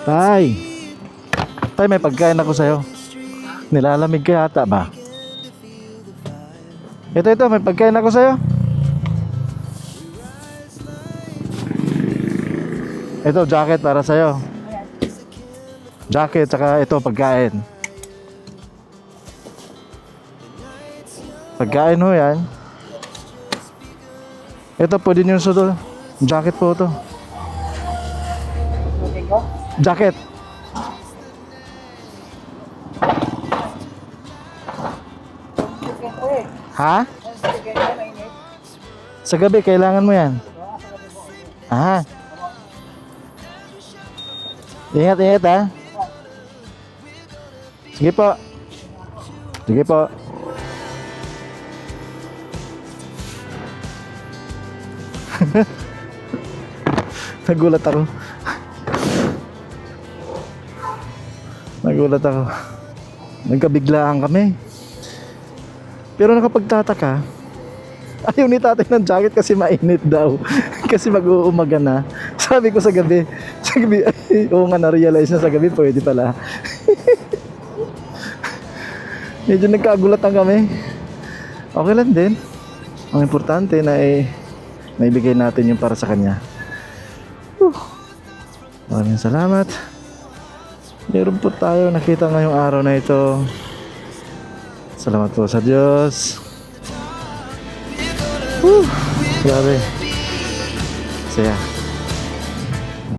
Tay, tay, may pagkain ako sa'yo. Nilalamig ka yata ba? Ito, may pagkain ako sa'yo. Ito, jacket para sa'yo. Jacket, tsaka ito, pagkain. Pagkain ho yan. Ito, pwede nyo sudol. Jacket po ito. Jacket. Ha? Sa gabi, kailangan mo yan. Ah. Ingat, ingat ha. Sige po. Sige po. Nagulat ako. Nagulat ako. Nagkabiglaan kami. Pero nakapagtataka, ayaw ni tatay ng jacket kasi mainit daw. Kasi mag-uumaga na. Sabi ko sa gabi, ay, oo nga, na-realize na sa gabi, pwede pala. Medyo nagkagulatan kami. Okay lang din. Ang importante na naibigay natin yung para sa kanya. Maraming salamat. Meron po tayo nakita ngayong araw na ito. Salamat po sa Diyos. Grabe. Saya.